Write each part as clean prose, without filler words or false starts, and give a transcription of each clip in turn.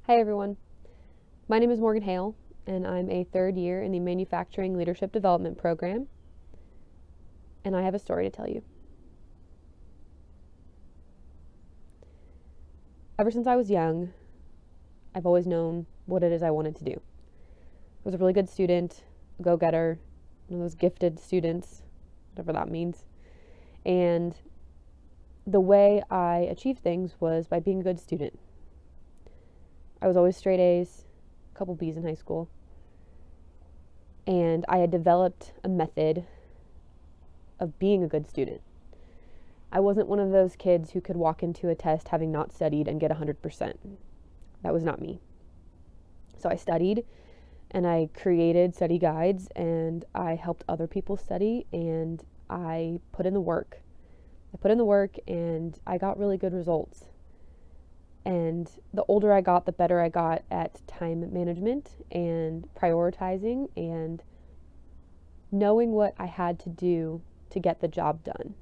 Hi everyone, my name is Morgan Hale, and I'm a third year in the Manufacturing Leadership Development Program, and I have a story to tell you. Ever since I was young, I've always known what it is I wanted to do. I was a really good student, a go-getter, one of those gifted students, whatever that means, and the way I achieved things was by being a good student. I was always straight A's, a couple B's in high school, and I had developed a method of being a good student. I wasn't one of those kids who could walk into a test having not studied and get 100%. That was not me. So I studied, and I created study guides, and I helped other people study, and I put in the work. And I got really good results. And the older I got, the better I got at time management and prioritizing and knowing what I had to do to get the job done.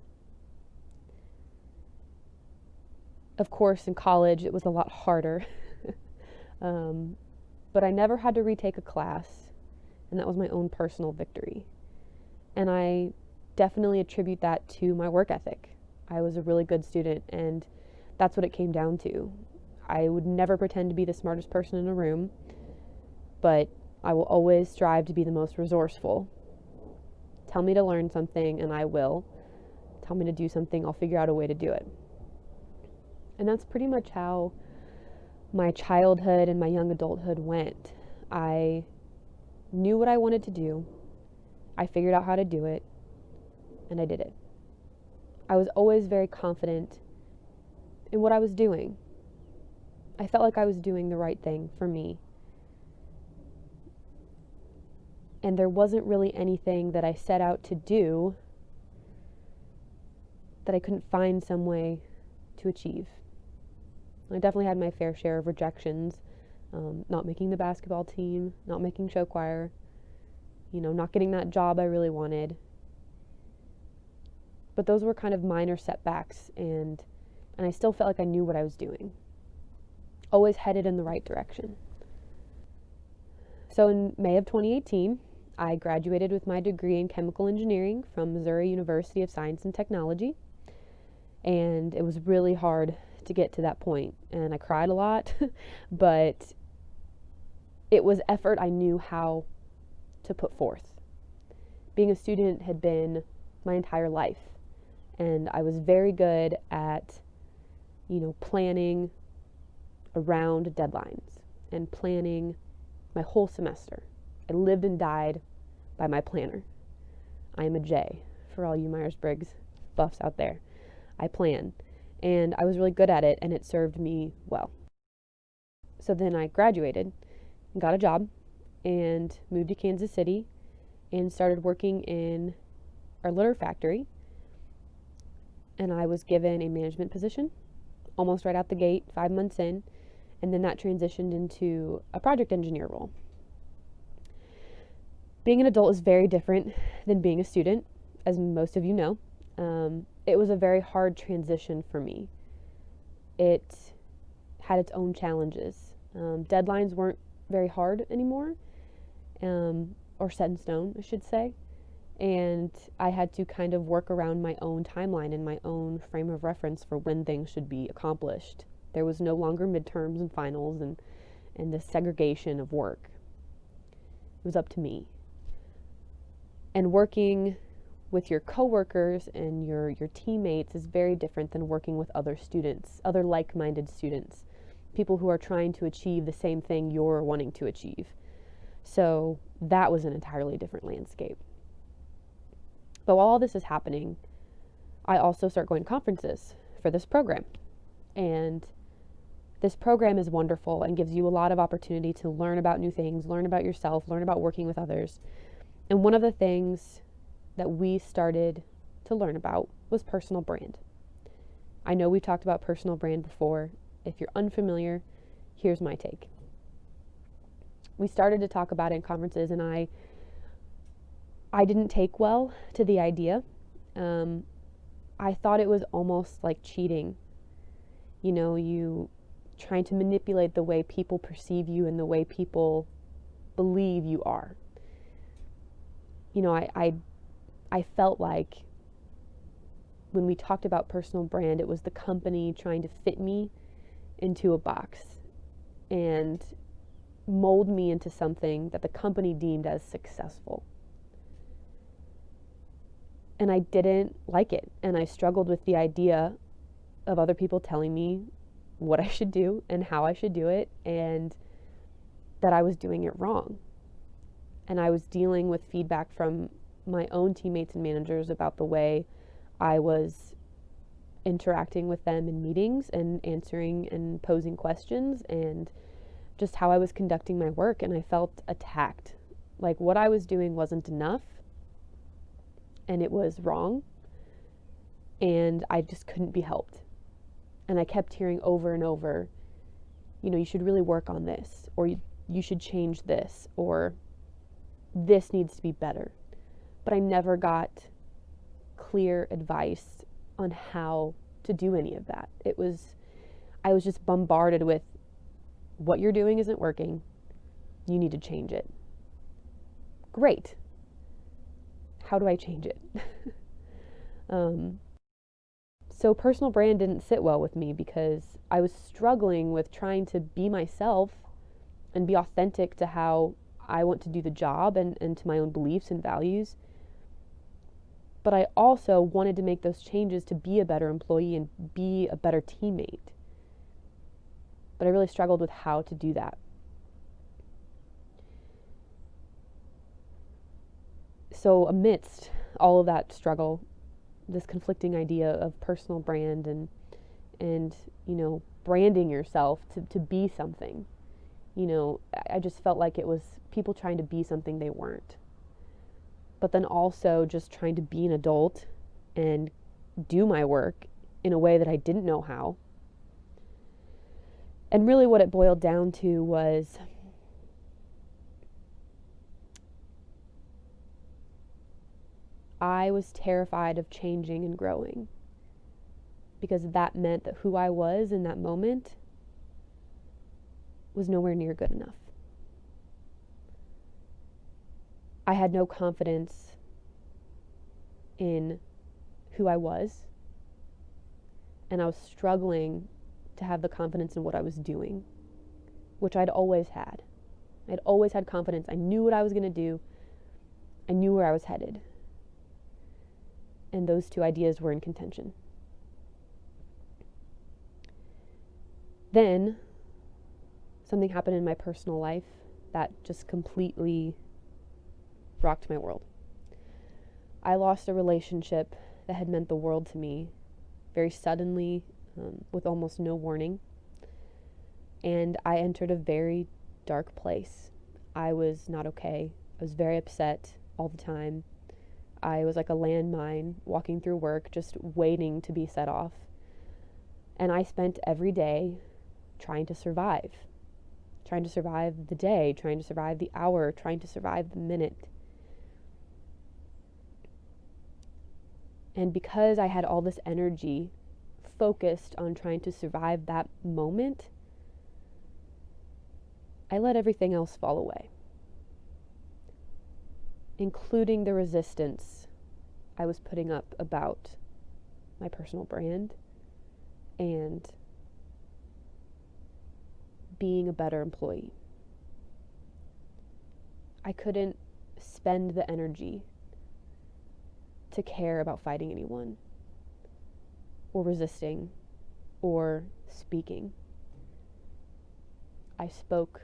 Of course, in college, it was a lot harder. But I never had to retake a class, and that was my own personal victory. And I definitely attribute that to my work ethic. I was a really good student, and that's what it came down to. I would never pretend to be the smartest person in a room, but I will always strive to be the most resourceful. Tell me to learn something, and I will. Tell me to do something, I'll figure out a way to do it. And that's pretty much how my childhood and my young adulthood went. I knew what I wanted to do. I figured out how to do it, and I did it. I was always very confident in what I was doing. I felt like I was doing the right thing for me. And there wasn't really anything that I set out to do that I couldn't find some way to achieve. I definitely had my fair share of rejections, not making the basketball team, not making show choir, not getting that job I really wanted. But those were kind of minor setbacks, and I still felt like I knew what I was doing. Always headed in the right direction. So in May of 2018, I graduated with my degree in chemical engineering from Missouri University of Science and Technology. And it was really hard to get to that point, and I cried a lot, but it was effort I knew how to put forth. Being a student had been my entire life, and I was very good at, planning around deadlines and planning my whole semester. I lived and died by my planner. I am a J for all you Myers-Briggs buffs out there. I plan, and I was really good at it, and it served me well. So then I graduated and got a job and moved to Kansas City and started working in our litter factory. And I was given a management position almost right out the gate, 5 months in, and then that transitioned into a project engineer role. Being an adult is very different than being a student, as most of you know. It was a very hard transition for me. It had its own challenges. Deadlines weren't very hard anymore, or set in stone, I should say. And I had to kind of work around my own timeline and my own frame of reference for when things should be accomplished. There was no longer midterms and finals and this segregation of work. It was up to me. And working with your coworkers and your teammates is very different than working with other students, other like-minded students, people who are trying to achieve the same thing you're wanting to achieve. So that was an entirely different landscape. But while all this is happening, I also start going to conferences for this program. And this program is wonderful and gives you a lot of opportunity to learn about new things, learn about yourself, learn about working with others. And one of the things that we started to learn about was personal brand. I know we've talked about personal brand before. If you're unfamiliar, here's my take. We started to talk about it in conferences, and I didn't take well to the idea. I thought it was almost like cheating. You trying to manipulate the way people perceive you and the way people believe you are. You know, I felt like when we talked about personal brand, it was the company trying to fit me into a box and mold me into something that the company deemed as successful. And I didn't like it. And I struggled with the idea of other people telling me what I should do and how I should do it, and that I was doing it wrong. And I was dealing with feedback from my own teammates and managers about the way I was interacting with them in meetings and answering and posing questions, and just how I was conducting my work. And I felt attacked. Like what I was doing wasn't enough, and it was wrong, and I just couldn't be helped. And I kept hearing over and over, you know, you should really work on this, or you should change this, or this needs to be better. But I never got clear advice on how to do any of that. I was just bombarded with, what you're doing isn't working. You need to change it. Great. How do I change it? So personal brand didn't sit well with me because I was struggling with trying to be myself and be authentic to how I want to do the job and to my own beliefs and values. But I also wanted to make those changes to be a better employee and be a better teammate. But I really struggled with how to do that. So amidst all of that struggle, this conflicting idea of personal brand and you know, branding yourself to be something, you know, I just felt like it was people trying to be something they weren't. But then also just trying to be an adult and do my work in a way that I didn't know how. And really what it boiled down to was I was terrified of changing and growing, because that meant that who I was in that moment was nowhere near good enough. I had no confidence in who I was, and I was struggling to have the confidence in what I was doing, which I'd always had. I'd always had confidence. I knew what I was going to do. I knew where I was headed. And those two ideas were in contention. Then something happened in my personal life that just completely rocked my world. I lost a relationship that had meant the world to me very suddenly, with almost no warning. And I entered a very dark place. I was not okay. I was very upset all the time. I was like a landmine walking through work, just waiting to be set off. And I spent every day trying to survive the day, trying to survive the hour, trying to survive the minute. And because I had all this energy focused on trying to survive that moment, I let everything else fall away, including the resistance I was putting up about my personal brand and being a better employee. I couldn't spend the energy to care about fighting anyone or resisting or speaking. I spoke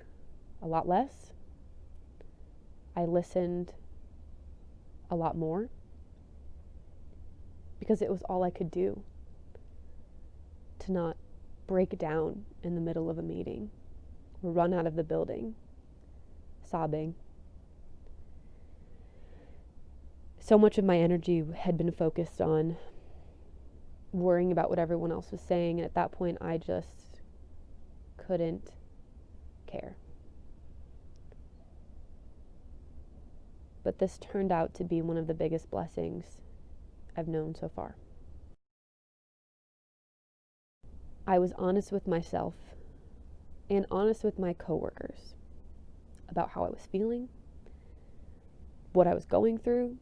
a lot less. I listened a lot more, because it was all I could do to not break down in the middle of a meeting or run out of the building sobbing. So much of my energy had been focused on worrying about what everyone else was saying, and at that point I just couldn't care. But this turned out to be one of the biggest blessings I've known so far. I was honest with myself and honest with my coworkers about how I was feeling, what I was going through,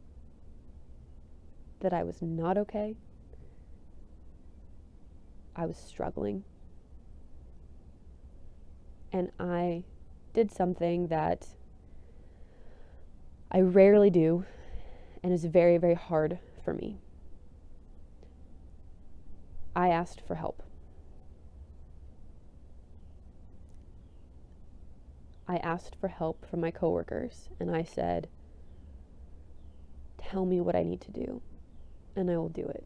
that I was not okay. I was struggling. And I did something that I rarely do and is very, very hard for me. I asked for help. I asked for help from my coworkers, and I said, tell me what I need to do, and I will do it.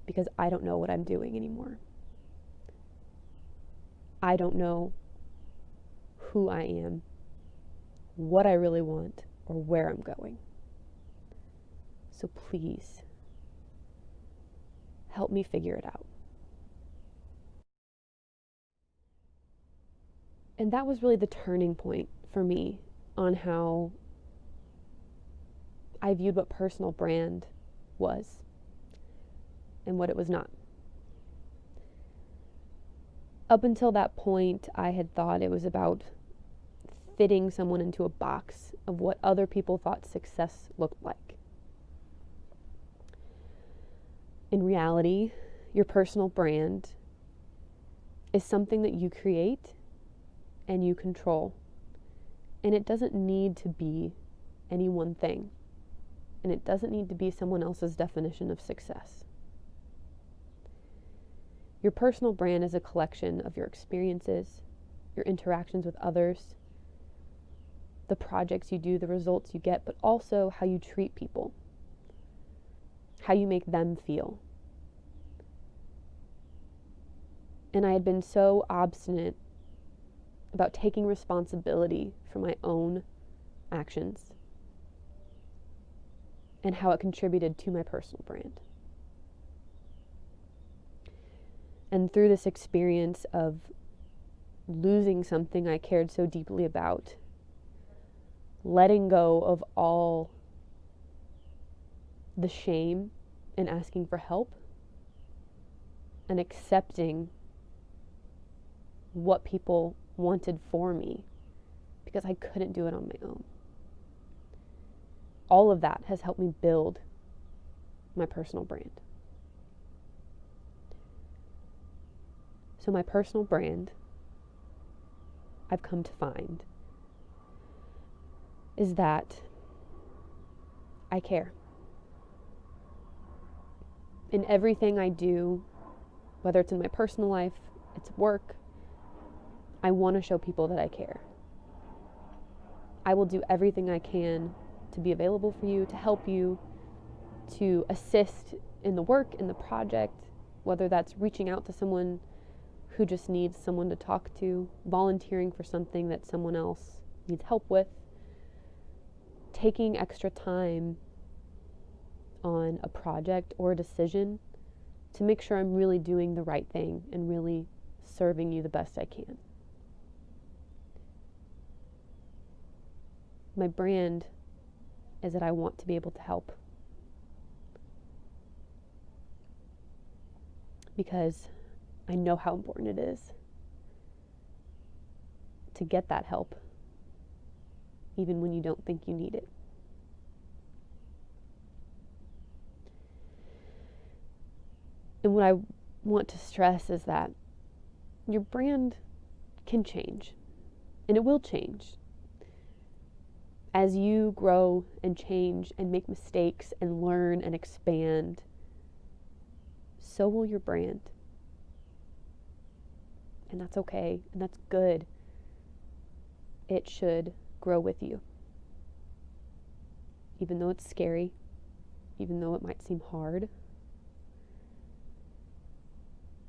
Because I don't know what I'm doing anymore. I don't know who I am, what I really want, or where I'm going. So please, help me figure it out. And that was really the turning point for me on how I viewed what personal brand was and what it was not. Up until that point, I had thought it was about fitting someone into a box of what other people thought success looked like. In reality, your personal brand is something that you create and you control. And it doesn't need to be any one thing. And it doesn't need to be someone else's definition of success. Your personal brand is a collection of your experiences, your interactions with others, the projects you do, the results you get, but also how you treat people, how you make them feel. And I had been so obstinate about taking responsibility for my own actions and how it contributed to my personal brand. And through this experience of losing something I cared so deeply about, letting go of all the shame and asking for help, and accepting what people wanted for me because I couldn't do it on my own. All of that has helped me build my personal brand. So my personal brand, I've come to find, is that I care. In everything I do, whether it's in my personal life, it's work, I want to show people that I care. I will do everything I can to be available for you, to help you, to assist in the work, in the project, whether that's reaching out to someone who just needs someone to talk to, volunteering for something that someone else needs help with, taking extra time on a project or a decision to make sure I'm really doing the right thing and really serving you the best I can. My brand is that I want to be able to help. Because I know how important it is to get that help, even when you don't think you need it. And what I want to stress is that your brand can change, and it will change. As you grow and change and make mistakes and learn and expand, so will your brand. And that's okay, and that's good. It should grow with you. Even though it's scary, even though it might seem hard,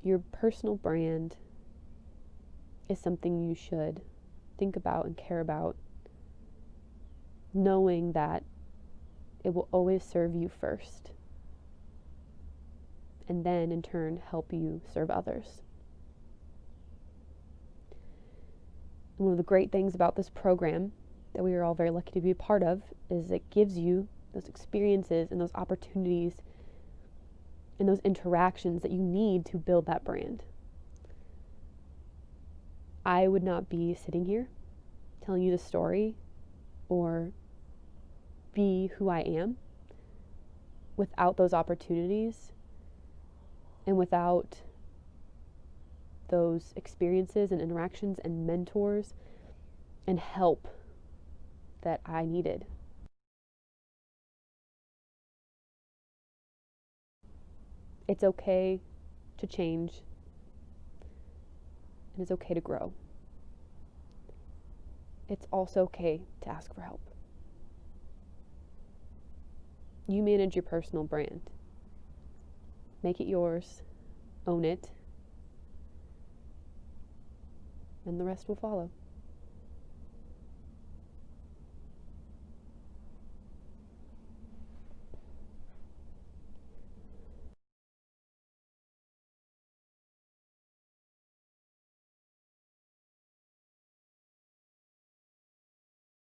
your personal brand is something you should think about and care about, knowing that it will always serve you first, and then in turn help you serve others. And one of the great things about this program that we are all very lucky to be a part of is it gives you those experiences and those opportunities and those interactions that you need to build that brand. I would not be sitting here telling you the story or be who I am without those opportunities and without those experiences and interactions and mentors and help that I needed. It's okay to change, and it's okay to grow. It's also okay to ask for help. You manage your personal brand. Make it yours, own it, and the rest will follow.